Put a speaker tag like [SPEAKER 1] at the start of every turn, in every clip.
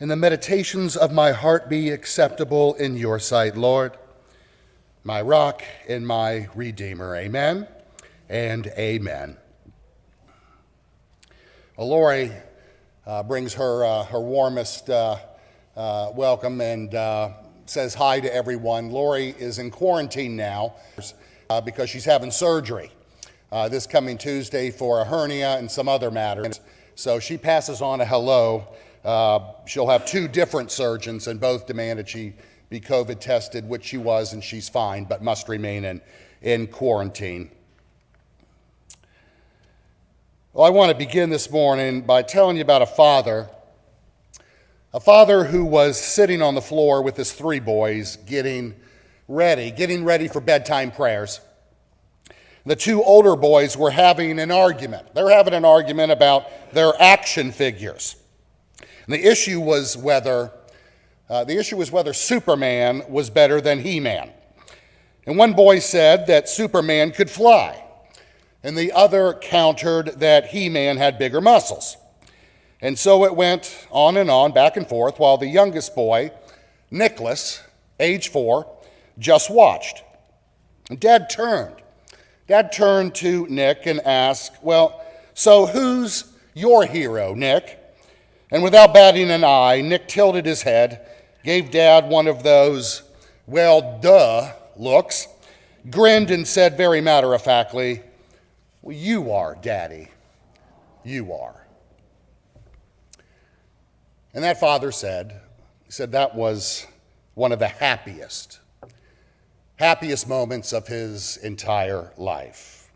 [SPEAKER 1] and the meditations of my heart be acceptable in your sight, Lord, my rock and my redeemer. Amen and amen. Well, Lori brings her warmest welcome and says hi to everyone. Lori is in quarantine now because she's having surgery this coming Tuesday for a hernia and some other matters. So she passes on a hello. She'll have two different surgeons, and both demanded she be COVID tested, which she was, and she's fine, but must remain in quarantine. Well, I want to begin this morning by telling you about a father who was sitting on the floor with his three boys getting ready for bedtime prayers. The two older boys were having an argument. They're having an argument about their action figures. And the issue was whether Superman was better than He-Man. And one boy said that Superman could fly, and the other countered that He-Man had bigger muscles. And so it went on and on, back and forth, while the youngest boy, Nicholas, age 4, just watched. And Dad turned to Nick and asked, "Well, so who's your hero, Nick?" And without batting an eye, Nick tilted his head, gave Dad one of those, "well, duh" looks, grinned and said very matter-of-factly, "Well, you are, Daddy. You are." And that father said that was one of the happiest moments of his entire life.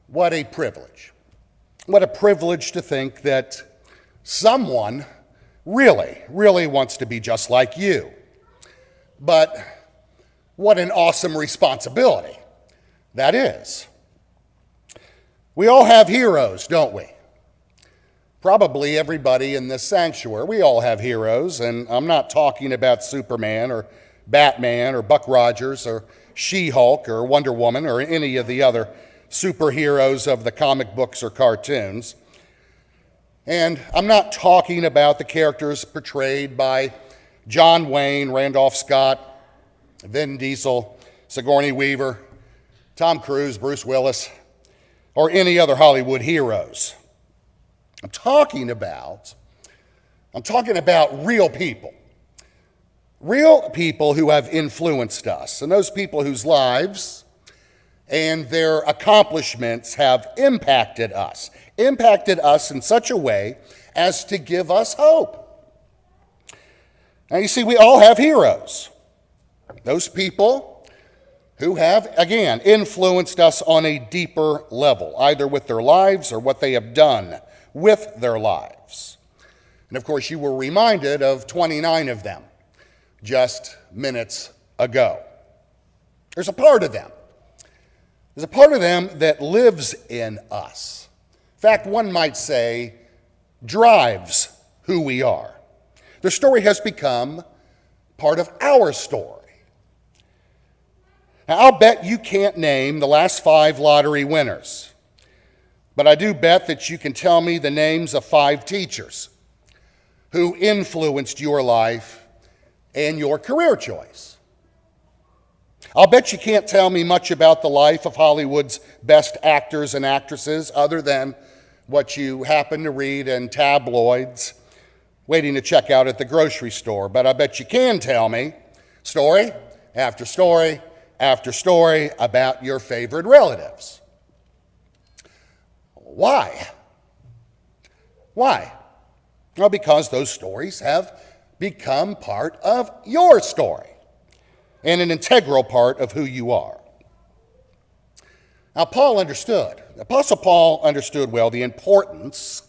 [SPEAKER 1] What a privilege. What a privilege to think that someone really wants to be just like you. But what an awesome responsibility that is. We all have heroes, don't we? Probably everybody in this sanctuary, we all have heroes, and I'm not talking about Superman or Batman or Buck Rogers or She-Hulk or Wonder Woman or any of the other superheroes of the comic books or cartoons. And I'm not talking about the characters portrayed by John Wayne, Randolph Scott, Vin Diesel, Sigourney Weaver, Tom Cruise, Bruce Willis, or any other Hollywood heroes. I'm talking about real people. Real people who have influenced us, and those people whose lives and their accomplishments have impacted us in such a way as to give us hope. Now, you see, we all have heroes. Those people who have, again, influenced us on a deeper level, either with their lives or what they have done with their lives. And of course, you were reminded of 29 of them just minutes ago. There's a part of them. There's a part of them that lives in us. In fact, one might say drives who we are. Their story has become part of our story. Now, I'll bet you can't name the last 5 lottery winners, but I do bet that you can tell me the names of 5 teachers who influenced your life and your career choice. I'll bet you can't tell me much about the life of Hollywood's best actors and actresses other than what you happen to read in tabloids waiting to check out at the grocery store. But I bet you can tell me story after story after story about your favorite relatives. Why? Why? Well, because those stories have become part of your story and an integral part of who you are. Now, Apostle Paul understood well the importance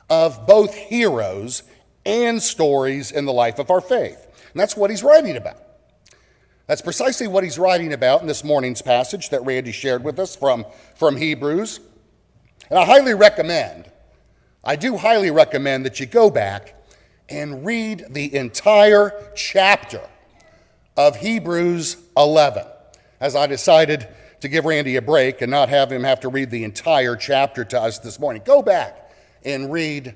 [SPEAKER 1] of both heroes and stories in the life of our faith. And that's what he's writing about. That's precisely what he's writing about in this morning's passage that Randy shared with us from Hebrews. And I do highly recommend that you go back and read the entire chapter of Hebrews 11, as I decided to give Randy a break and not have him have to read the entire chapter to us this morning. Go back and read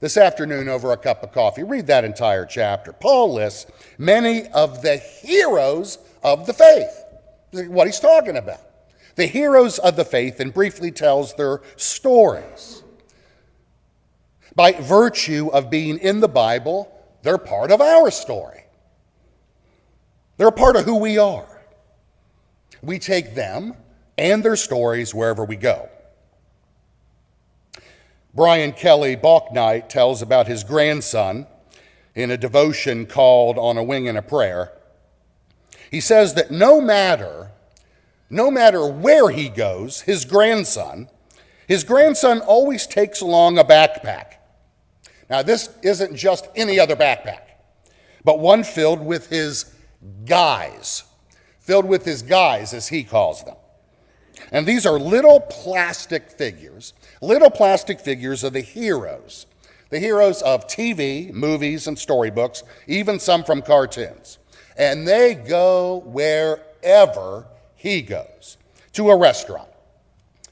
[SPEAKER 1] this afternoon over a cup of coffee. Read that entire chapter. Paul lists many of the heroes of the faith. What he's talking about. The heroes of the faith, and briefly tells their stories. By virtue of being in the Bible, they're part of our story. They're a part of who we are. We take them and their stories wherever we go. Brian Kelly Balknight tells about his grandson in a devotion called On a Wing and a Prayer. He says that no matter where he goes, his grandson always takes along a backpack. Now, this isn't just any other backpack, but one filled with his guys, as he calls them. And these are little plastic figures of the heroes of TV, movies, and storybooks, even some from cartoons. And they go wherever he goes, to a restaurant,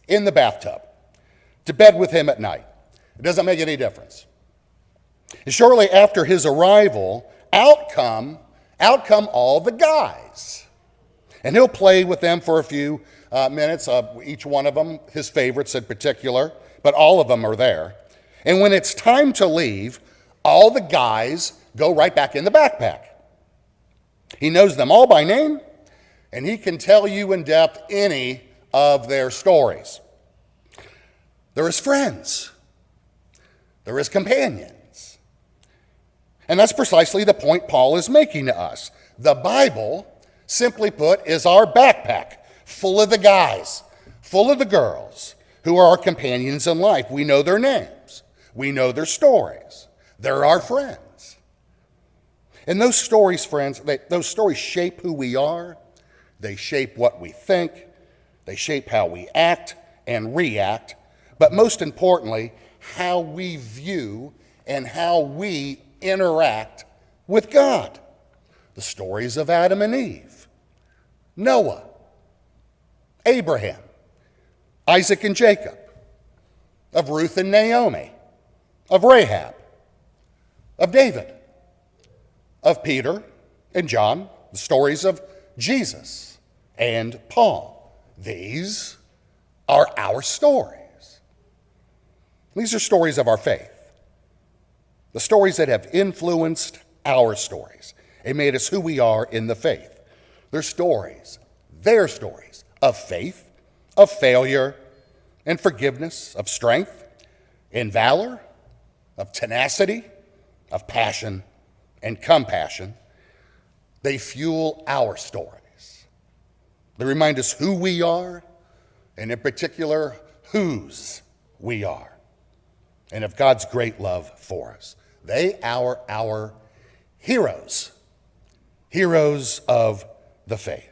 [SPEAKER 1] in the bathtub, to bed with him at night. It doesn't make any difference. And shortly after his arrival, out come all the guys. And he'll play with them for a few minutes, each one of them, his favorites in particular, but all of them are there. And when it's time to leave, all the guys go right back in the backpack. He knows them all by name, and he can tell you in depth any of their stories. They're his friends. They're his companions. And that's precisely the point Paul is making to us. The Bible, simply put, is our backpack, full of the guys, full of the girls who are our companions in life. We know their names. We know their stories. They're our friends. And those stories, friends, those stories shape who we are. They shape what we think. They shape how we act and react. But most importantly, how we view and how we interact with God. The stories of Adam and Eve, Noah, Abraham, Isaac and Jacob, of Ruth and Naomi, of Rahab, of David, of Peter and John, the stories of Jesus and Paul. These are our stories. These are stories of our faith. The stories that have influenced our stories and made us who we are in the faith. They're stories, their stories of faith, of failure, and forgiveness, of strength, and valor, of tenacity, of passion, and compassion. They fuel our stories. They remind us who we are, and in particular, whose we are, and of God's great love for us. They are our heroes of the faith.